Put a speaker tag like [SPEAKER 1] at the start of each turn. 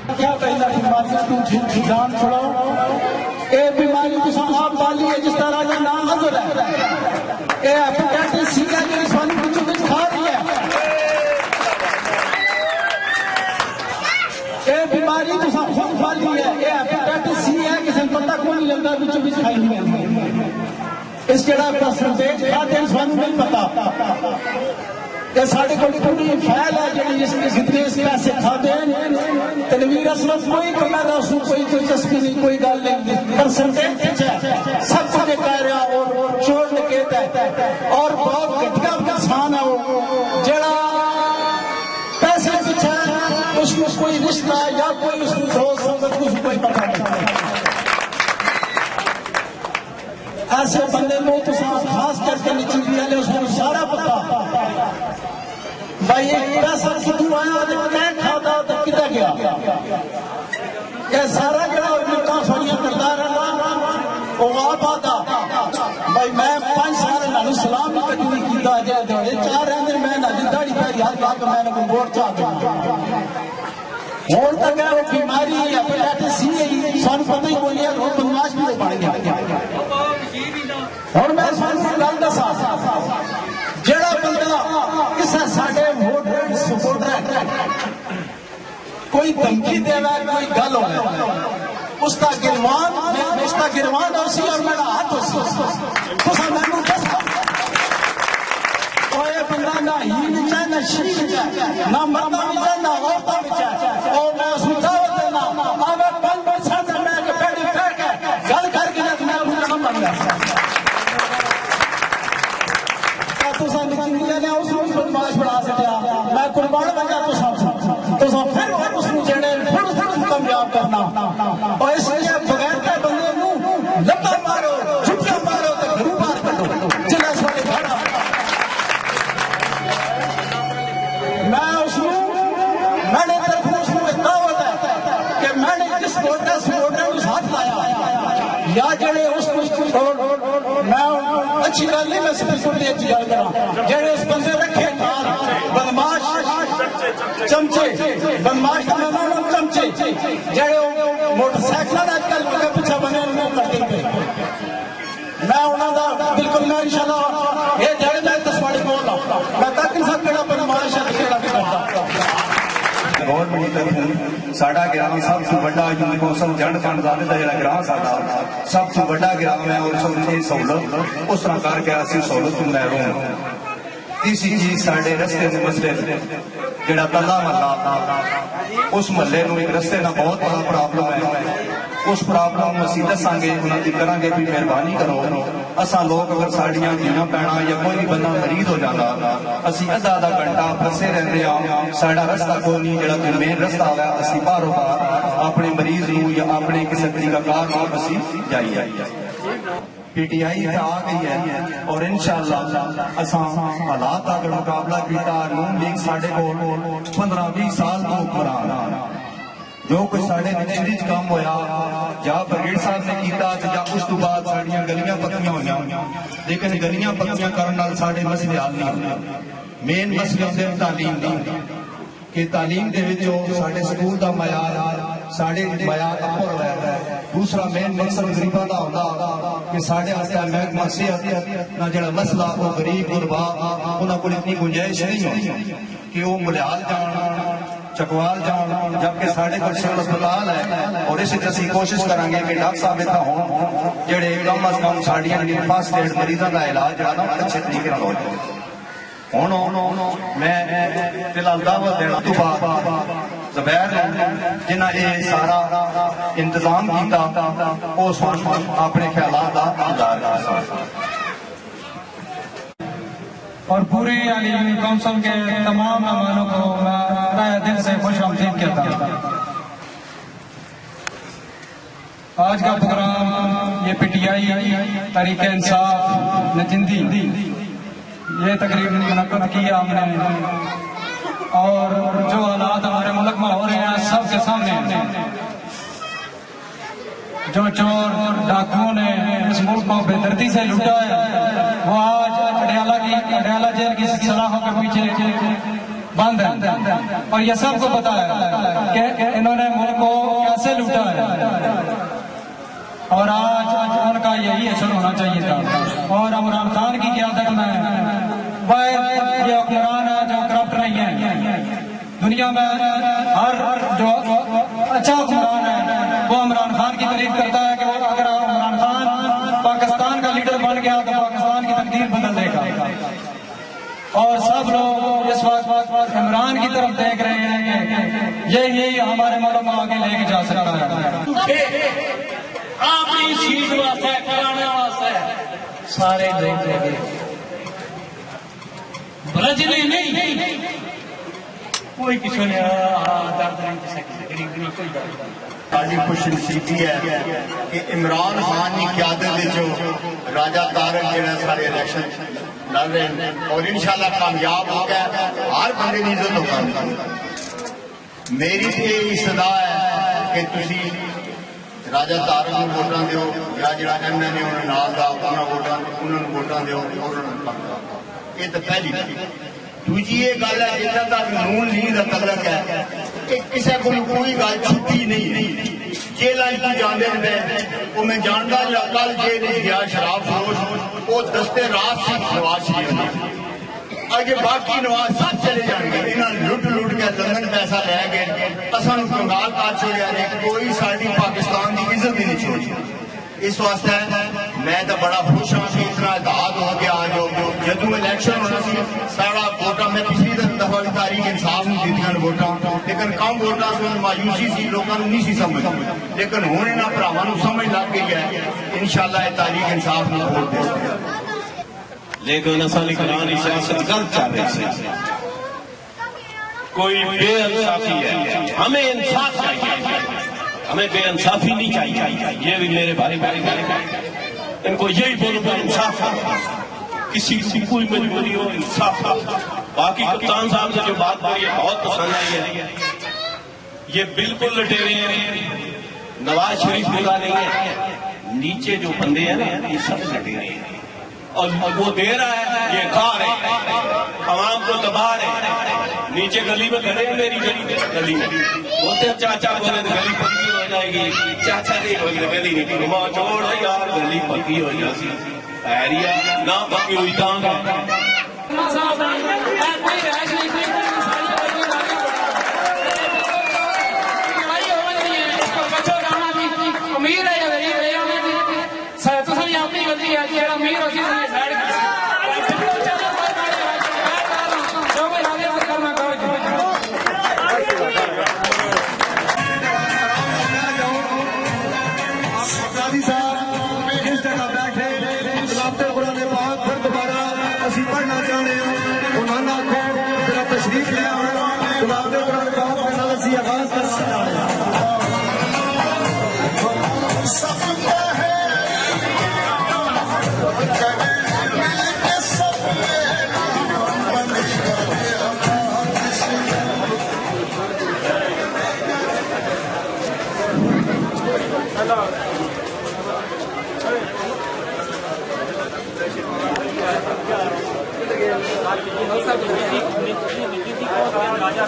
[SPEAKER 1] کیا کہنا بیماری تو جان چھڑاؤ اے بیماری تو آپ بالی ہے جس طرح کا نام حضر ہے اے ہیپیٹائٹس سی ہے جو سوانی بچوں میں کھا رہی ہے اے بیماری تو خود بالی ہے اے ہیپیٹائٹس سی ہے کسی پتہ کو نہیں لگتا بچوں میں کھائی نہیں ہے اس جڑا پرسنٹیج کھاتے ہیں سوانی نہیں پتا کہ ساڑھے کو پوری فیل ہے جنہی جس کے جتنے اس پیسے کھاتے ہیں تنویر اسمت کوئی کمیدہ اس کوئی دلچسپی نہیں کوئی گال نہیں پرسنٹیج ہے سب کو یہ کہہ رہا اور چور نکیت ہے اور بہت گھٹکا انسان ہے وہ جڑا پیسے کچھ ہے اس کو کوئی رشتہ یا کوئی اس کو دوست سنگت کچھ کوئی پتہ نہیں ایسے بندے میں تو خاص کر کے نچل دیا لے اس کو سارا پتا بھائی ایک پیسہ کتو آیا تو کیا کھاتا تو کتا گیا کہ سارا گیا ملکہ سوڑیاں کردار رہا وہ آپ آتا بھائی میں 5 سال نالو سلام بھی کتی نہیں کیتا جائے دوڑے 4 رہنے میں نالی داڑی پیاری ہاتھ لاکھ میں نے کو بورڈ چاہ دیا اور تک ہے وہ بیماری ہے ہیپیٹائٹس سی ہے سان پتہ ہی بولی ہے وہ بدماش بھی پڑ گیا اور میں سان سے گل دسا جڑا بندہ کسے ساڈے ووٹ سپورٹر ہے کوئی دھمکی دے گا کوئی گل ہو اس کا گروان اسی اور میرا ہاتھ اسی تو سا میں نے دسا کوئی بندہ نہ ہی نہیں چاہے نہ شریف چاہے نہ مردہ بھی چاہے نہ عورتہ بھی چاہے اور میں اس کو دعوت دینا آگے 5 سال سے میں کہ پیڑی پھیک ہے گل کر کے تو میں اپنا نام بن گیا تو سا نکل لینے اس کو بدماش بڑھا سکیا میں قربان بجا تو سا پھر اس کو جڑے پھر کامیاب کرنا اور اس لیے بغیر کے بندے نو لبا مارو چھٹیاں مارو تو گھروں بار کٹو جلہ سوالے کھانا میں اس کو میں نے طرف اس کو دعوت ہے کہ میں نے جس ووٹر اس ہاتھ لایا یا جڑے اس کو میں اچھی گل نہیں میں سپیکر دی اچھی گل کرا جڑے اس بندے رکھے بدماش چمچے بدماش کا نام چمچے جڑے موٹر سائیکل اج کل کے پیچھے بنے انہوں کرتے تھے میں انہوں دا بالکل میں انشاءاللہ یہ جڑے میں تسواڑی بول رہا میں تک نہیں سب کہڑا بدماش ہے کہڑا بھی کرتا
[SPEAKER 2] گورنمنٹ طرف ساڈا گرام سب سے بڑا یونی کونسل جنڈ فنڈ زیادہ دا جڑا گرام ساڈا سب سے بڑا گرام ہے اور سب سے سہولت اس طرح کر کے اسی سہولت تو محروم تیسری چیز ساڈے رستے دے مسئلے جڑا تلا محلہ اس محلے نو ایک رستے نہ بہت بڑا پرابلم ہے اس پرابلم اسی دساں گے انہاں دی کراں گے بھی مہربانی کرو اساں لوگ اگر ساڈیاں دھیاں پینا یا کوئی بھی بندہ مریض ہو جاتا اسی آدھا گھنٹہ پھسے رہندے ہاں ساڈا رستہ کوئی نہیں جڑا کوئی مین رستہ ہے اسی باہروں باہر اپنے مریض نو یا اپنے کسی طریقہ کار نو اسی جائیے پی ٹی آئی آ گئی ہے اور انشاءاللہ اساں حالات اگر مقابلہ کیتا نون لیگ ساڈے کو 15-20 سال تو حکمران جو کچھ ساڑھے نچلی کام ہویا جا برگیڈ صاحب نے کیتا جا اس تو بعد ساڑھیاں گلیاں پکیاں ہویا لیکن گلیاں پکیاں کرنا ساڑھے مسئلے حال نہیں مین مسئلے صرف تعلیم نہیں کہ تعلیم دے وچوں ساڑھے سکول دا معیار ساڑھے معیار اپر رہتا ہے دوسرا مین مقصد غریباں دا ہوندا کہ ساڑھے واسطے محکمہ صحت نہ جڑا مسئلہ وہ غریب غربا انہاں کول اتنی گنجائش نہیں ہوتی کہ وہ ملیال جان چکوال جان جبکہ ساڑھے کو سول اسپتال ہے اور اسی طرح کوشش کریں گے کہ ڈاکٹر صاحب اتنا ہوں جڑے کم از کم ساڑیاں فاسٹ ایڈ مریضوں کا علاج جانا اچھے طریقے نال ہو ہوں میں فی الحال دعوت دینا تو بعد زبیر جنہ یہ سارا انتظام کیتا اس اپنے خیالات کا اظہار کیا
[SPEAKER 3] اور پوری علی کونسل کے تمام مہمانوں کو میں تہہ دل سے خوش آمدید کہتا ہوں آج کا پروگرام یہ P T I Tehreek Insaf نجندی یہ تقریب منعقد کیا ہم نے اور جو حالات ہمارے ملک میں ہو رہے ہیں سب کے سامنے جو چور ڈاکوؤں نے اس ملک کو بے دردی سے لوٹا ہے وہ آج اڈیالہ جیل کی سلاخوں کے پیچھے بند ہے، اور یہ سب کو پتا ہے کہ انہوں نے ملک کو کیسے لوٹا ہے، اور آج ان کا یہی اثر ہونا چاہیے تھا۔ اور عمران خان کی قیادت میں یہ حکمران ہے جو کرپٹ نہیں ہے۔ دنیا میں ہر جو اچھا حکمران ہے وہ عمران خان کی تعریف کرتا ہے کہ اگر عمران خان پاکستان کا لیڈر بن گیا تو پاکستان کی تقدیر بدل دے گا، اور سب لوگ اس وقت عمران کی طرف دیکھ رہے ہیں کہ یہی ہمارے ملک کو آگے لے کے جا سکتا ہے۔
[SPEAKER 4] اپنی چیز واسطے کرانے واسطے سارے دیکھ لے گئے، برجنے نہیں، کوئی کسی نے درد نہیں کسی غریب نہیں، کوئی درد نہیں۔
[SPEAKER 5] بڑی خوش نصیبی ہے کہ عمران خان کی قیادت جو راجہ طارق جڑا سارے الیکشن لڑ رہے ہیں اور انشاءاللہ کامیاب ہو گیا، ہر بندے کی عزت ہوگا۔ میری یہ صدا ہے کہ تسی راجہ طارق کو ووٹاں دیو یا جڑا ایم ایل اے انہوں نال دا انہوں نے ووٹاں دیو اور یہ تو پہلی دوجی یہ گل ہے جتنا تک نون لیگ کا تعلق ہے کہ کسی کو کوئی گل چھٹی نہیں، جیلوں کو جانے میں وہ میں جانتا جو کل جیل گیا شراب فروش وہ دستے رات سے نواز شریف اگے باقی نواز سب چلے جان گے، انہوں نے لٹ کے لندن پیسہ لے گئے، اصل کنگال کر چھوڑیا نہیں، کوئی ساری پاکستان کی عزت ہی نہیں چھوڑی۔ اس واسطے میں تو بڑا خوش ہوں کہ اتنا اتحاد ہو گیا جو جدوں الیکشن ہونا سی سارا ووٹاں میں پچھلی دفعہ بھی تحریک انصاف نے دیتی ووٹاں، لیکن کم ووٹاں سے مایوسی سی لوگوں نے نہیں سی سمجھ، لیکن ہوں انہاں بھراواں سمجھ لگ گئی ہے، انشاءاللہ یہ تحریک انصاف نے ووٹ دے۔
[SPEAKER 6] لیکن اصل اقرانی سیاست غلط چل رہی ہے، کوئی بے انصافی ہے، ہمیں انصاف چاہیے، ہمیں بے انصافی نہیں چاہیے۔ یہ بھی میرے بھائی ان کو یہی بولوں گا انصاف ہے، کسی کی کوئی مجبوری ہو انصاف ہے۔ باقی کپتان صاحب نے جو بات کری ہے بہت پسند آئی ہے، یہ بالکل لٹیرے ہیں، نواز شریف بولا نہیں ہے، نیچے جو بندے ہیں نا یہ سب لٹیرے ہیں، اور وہ دے رہا ہے یہ کھا رہے ہیں، عوام کو دبا رہے ہیں، نیچے گلی میں کھڑے ہیں، میری گلی میں بولتے ہیں چاچا بولے تو گلی پکی ہو جائے گی، چاچا نہیں بولے گلی نہیں گھما چھوڑ یار گلی پکی ہو جائے سی ایریا نہ پکی ہوئی تانگ ہے۔
[SPEAKER 4] امیر ہے یا غریب ہے اپنی غلطی ہے جہاں امیر ہو
[SPEAKER 1] پڑھنا چاہتے ہیں انہوں نے تشریف لیا گلاب کے آغاز کر سکتا ہے۔
[SPEAKER 4] راجہ